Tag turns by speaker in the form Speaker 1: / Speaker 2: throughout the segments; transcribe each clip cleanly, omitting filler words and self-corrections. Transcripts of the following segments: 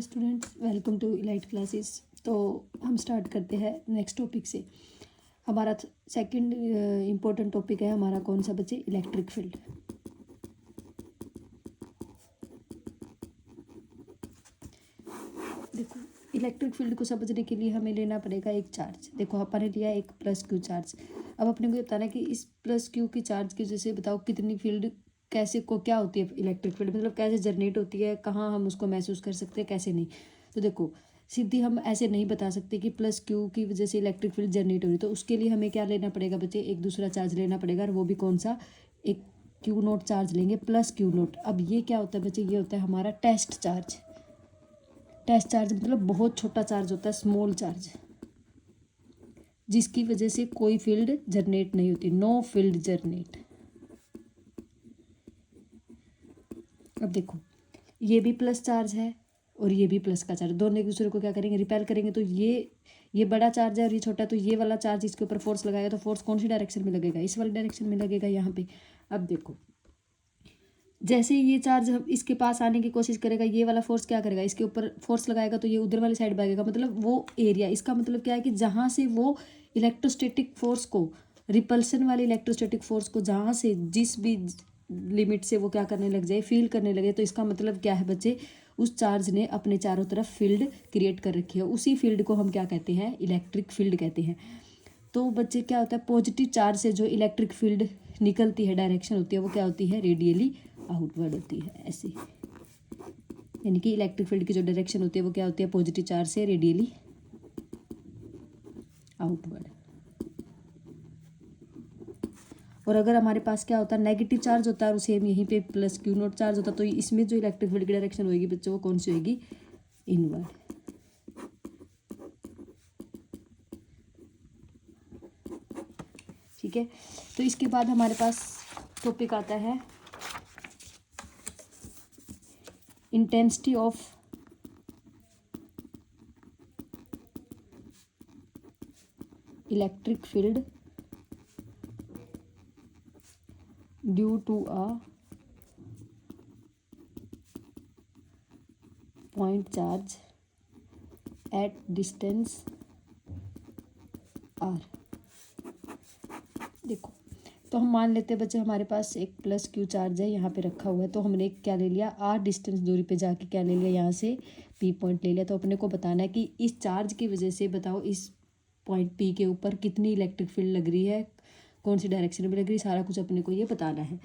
Speaker 1: Students, welcome to elite classes. तो हम start करते हैं नेक्स्ट टॉपिक से। हमारा सेकंड इम्पोर्टेंट टॉपिक है हमारा कौन सा बच्चे? Electric field. देखो, इलेक्ट्रिक फील्ड को समझने के लिए हमें लेना पड़ेगा एक चार्ज। देखो, अपन ने लिया एक प्लस क्यू चार्ज। अब अपने को बताना है कि इस प्लस क्यू की चार्ज की वजह से बताओ कितनी फील्ड, कैसे को क्या होती है इलेक्ट्रिक फील्ड, मतलब कैसे जनरेट होती है, कहाँ हम उसको महसूस कर सकते हैं, कैसे नहीं। तो देखो, सीधी हम ऐसे नहीं बता सकते कि प्लस क्यू की वजह से इलेक्ट्रिक फील्ड जनरेट हो रही। तो उसके लिए हमें क्या लेना पड़ेगा बच्चे? एक दूसरा चार्ज लेना पड़ेगा, और वो भी कौन सा? एक क्यू नोट चार्ज लेंगे, प्लस क्यू नोट। अब ये क्या होता है बच्चे? ये होता है हमारा टेस्ट चार्ज। टेस्ट चार्ज मतलब बहुत छोटा चार्ज होता है, स्मॉल चार्ज, जिसकी वजह से कोई फील्ड जनरेट नहीं होती, नो फील्ड जनरेट। अब देखो, ये भी प्लस चार्ज है और ये भी प्लस का चार्ज, दोनों एक दूसरे को क्या करेंगे? रिपेल करेंगे। तो ये बड़ा चार्ज है और ये छोटा, तो ये वाला चार्ज इसके ऊपर फोर्स लगाएगा, तो फोर्स कौन सी डायरेक्शन में लगेगा? इस वाली डायरेक्शन में लगेगा, यहाँ पे। अब देखो, जैसे ये चार्ज इसके पास आने की कोशिश करेगा, ये वाला फोर्स क्या करेगा? इसके ऊपर फोर्स लगाएगा, तो ये उधर वाली साइड भागेगा, मतलब वो एरिया। इसका मतलब क्या है कि जहाँ से वो इलेक्ट्रोस्टैटिक फोर्स को, रिपल्सन वाले इलेक्ट्रोस्टैटिक फोर्स को, जहाँ से जिस भी लिमिट से वो क्या करने लग जाए, फील करने लगे, तो इसका मतलब क्या है बच्चे? उस चार्ज ने अपने चारों तरफ फील्ड क्रिएट कर रखी है। उसी फील्ड को हम क्या कहते हैं? इलेक्ट्रिक फील्ड कहते हैं। तो बच्चे क्या होता है? पॉजिटिव चार्ज से जो इलेक्ट्रिक फील्ड निकलती है, डायरेक्शन होती है, वो क्या होती है? रेडियली आउटवर्ड होती है, ऐसे। यानी कि इलेक्ट्रिक फील्ड की जो डायरेक्शन होती है वो क्या होती है? पॉजिटिव चार्ज से रेडियली आउटवर्ड। और अगर हमारे पास क्या होता है? नेगेटिव चार्ज होता है, और सेम यहीं पे प्लस क्यू नोट चार्ज होता है, तो इसमें जो इलेक्ट्रिक फील्ड की डायरेक्शन होगी बच्चों, वो कौन सी होगी? इनवर्ड। ठीक है। तो इसके बाद हमारे पास टॉपिक आता है intensity of electric field due to a point charge at distance r. देखो, तो हम मान लेते हैं बच्चे हमारे पास एक प्लस क्यू चार्ज है, यहाँ पे रखा हुआ है। तो हमने क्या ले लिया? आर डिस्टेंस दूरी पे जाके क्या ले लिया? यहाँ से पी पॉइंट ले लिया। तो अपने को बताना है कि इस चार्ज की वजह से बताओ इस पॉइंट पी के ऊपर कितनी इलेक्ट्रिक फील्ड लग रही है, कौन सी डायरेक्शन में लग रही है, सारा कुछ अपने को ये बताना है।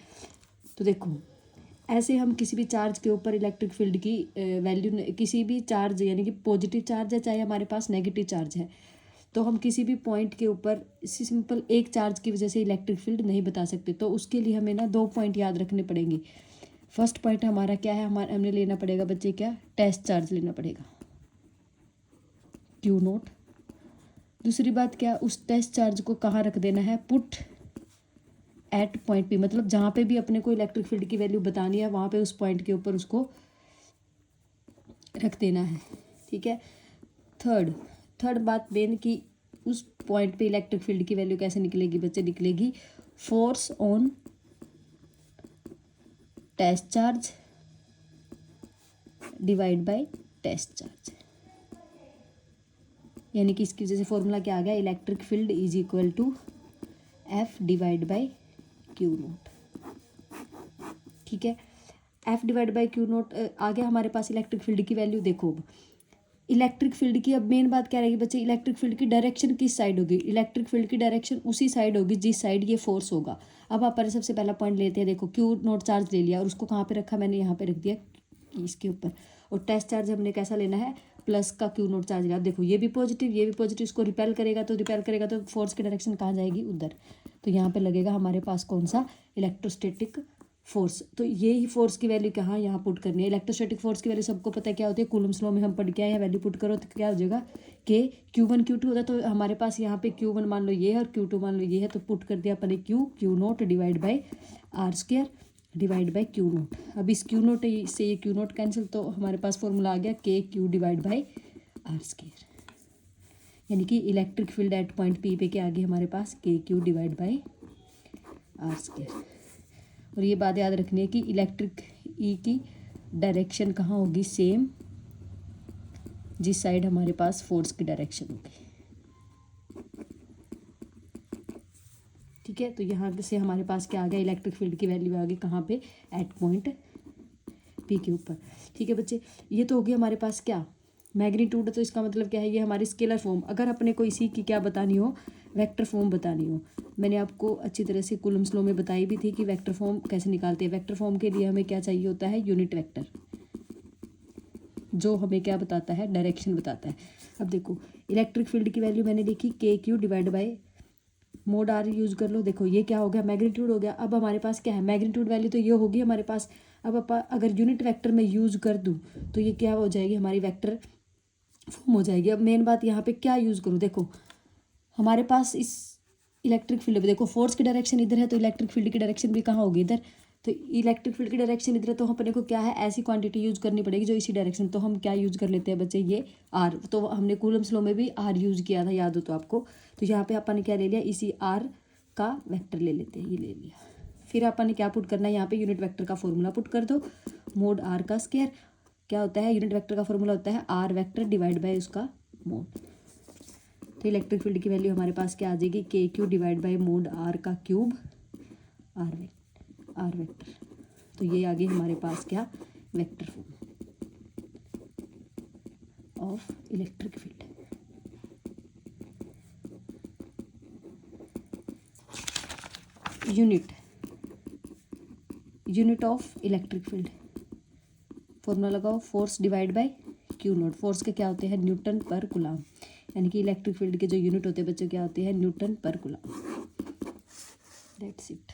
Speaker 1: तो देखो, ऐसे हम किसी भी चार्ज के ऊपर इलेक्ट्रिक फील्ड की वैल्यू, किसी भी चार्ज, यानी कि पॉजिटिव चार्ज है चाहे हमारे पास नेगेटिव चार्ज है, तो हम किसी भी पॉइंट के ऊपर सिंपल एक चार्ज की वजह से इलेक्ट्रिक फील्ड नहीं बता सकते। तो उसके लिए हमें ना 2 पॉइंट याद रखने पड़ेंगे। फर्स्ट पॉइंट हमारा क्या है? हमने लेना पड़ेगा बच्चे क्या? टेस्ट चार्ज लेना पड़ेगा, क्यू नोट। दूसरी बात क्या? उस टेस्ट चार्ज को कहाँ रख देना है? पुट एट पॉइंट पी, मतलब जहाँ पे भी अपने को इलेक्ट्रिक फील्ड की वैल्यू बतानी है, वहाँ पे उस पॉइंट के ऊपर उसको रख देना है। ठीक है। थर्ड बात मेन कि उस पॉइंट पे इलेक्ट्रिक फील्ड की वैल्यू कैसे निकलेगी बच्चे? निकलेगी force on test charge divide by test charge. यानी कि इसकी वजह से फॉर्मूला क्या आ गया? Electric field is equal to F divide by Q naught. ठीक है। F divide by Q naught आ गया हमारे पास इलेक्ट्रिक फील्ड की वैल्यू। देखो, इलेक्ट्रिक फील्ड की अब मेन बात क्या रहेगी बच्चे? इलेक्ट्रिक फील्ड की डायरेक्शन किस साइड होगी? इलेक्ट्रिक फील्ड की डायरेक्शन उसी साइड होगी जिस साइड ये फोर्स होगा। अब अपन सबसे पहला पॉइंट लेते हैं। देखो, क्यू नोट चार्ज ले लिया और उसको कहाँ पे रखा? मैंने यहाँ पे रख दिया इसके ऊपर। और टेस्ट चार्ज हमने कैसा लेना है? प्लस का क्यू नोट चार्ज लिया। अब देखो, ये भी पॉजिटिव, ये भी पॉजिटिव, इसको रिपेल करेगा, तो फोर्स की डायरेक्शन कहाँ जाएगी? उधर। तो यहाँ पे लगेगा हमारे पास कौन सा? Electrostatic force. तो ये ही फोर्स की वैल्यू कहाँ यहाँ पुट करनी है? इलेक्ट्रोस्टैटिक फोर्स की वैल्यू सबको पता है क्या होती है? कूलम्स लॉ में हम पढ़ के आए हैं। वैल्यू पुट करो तो क्या हो जाएगा? के Q1 Q2 होता है। तो हमारे पास यहाँ पे Q1 मान लो ये है और Q2 मान लो ये है, तो पुट कर दिया अपने q naught divide by r square divide by q naught. अब इस क्यू नोट से ये क्यू नोट कैंसिल, तो हमारे पास फॉर्मूला आ गया k Q divide by r square. यानी कि electric field at point P पे क्या आ गई हमारे पास? K Q divide by r square. और ये बात याद रखनी है कि इलेक्ट्रिक ई की डायरेक्शन कहाँ होगी? सेम जिस साइड हमारे पास फोर्स की डायरेक्शन होगी। ठीक है, तो यहाँ से हमारे पास क्या आ गया, इलेक्ट्रिक फील्ड की वैल्यू आ गई कहाँ पे, एट पॉइंट पी के ऊपर। ठीक है बच्चे, ये तो हो गया हमारे पास क्या, मैग्नीट्यूड। तो इसका मतलब क्या है, ये हमारी स्केलर फॉर्म। अगर अपने को इसी की क्या बतानी हो, वेक्टर फॉर्म बतानी हो, मैंने आपको अच्छी तरह से कूलम्स लॉ में बताई भी थी कि वेक्टर फॉर्म कैसे निकालते हैं। वेक्टर फॉर्म के लिए हमें क्या चाहिए होता है, यूनिट वेक्टर, जो हमें क्या बताता है, डायरेक्शन बताता है। अब देखो इलेक्ट्रिक फील्ड की वैल्यू मैंने लिखी k Q divide by mod r use कर लो। देखो ये क्या हो गया, मैग्नीट्यूड हो गया। अब हमारे पास क्या है, मैग्नीट्यूड वैल्यू तो ये होगी हमारे पास। अब अगर यूनिट वेक्टर में यूज़ कर दूँ तो ये क्या हो जाएगी, हमारी वेक्टर फॉर्म हो जाएगी। अब मेन बात यहाँ पे क्या यूज़ करूँ, देखो हमारे पास इस इलेक्ट्रिक फील्ड में देखो फोर्स की डायरेक्शन इधर है, तो इलेक्ट्रिक फील्ड की डायरेक्शन भी कहाँ होगी, इधर। तो इलेक्ट्रिक फील्ड की डायरेक्शन इधर है, तो अपने को क्या है, ऐसी क्वांटिटी यूज़ करनी पड़ेगी जो इसी डायरेक्शन। तो हम क्या यूज़ कर लेते हैं बच्चे, ये आर। तो हमने कूलम्स लॉ में भी आर यूज़ किया था, याद हो तो आपको। तो यहाँ पे अपन ने क्या ले लिया, इसी आर का वेक्टर ले लेते हैं, ये ले लिया। फिर अपन ने क्या पुट करना है, यहाँ पे यूनिट वेक्टर का फॉर्मूला पुट कर दो, मोड आर का स्क्वायर क्या होता है, यूनिट वेक्टर का फॉर्मूला होता है आर वेक्टर डिवाइड बाय उसका मोड। तो इलेक्ट्रिक फील्ड की वैल्यू हमारे पास क्या आ जाएगी, K Q divide by mod R का क्यूब आर वेक्टर। तो ये आ गई हमारे पास क्या, vector form of electric field. Unit of electric field, formula लगाओ, force divide by Q naught. Force के क्या होते हैं, न्यूटन पर कूलम, यानी कि इलेक्ट्रिक फील्ड के जो यूनिट होते हैं बच्चों क्या होते हैं, न्यूटन पर कूलम। That's it.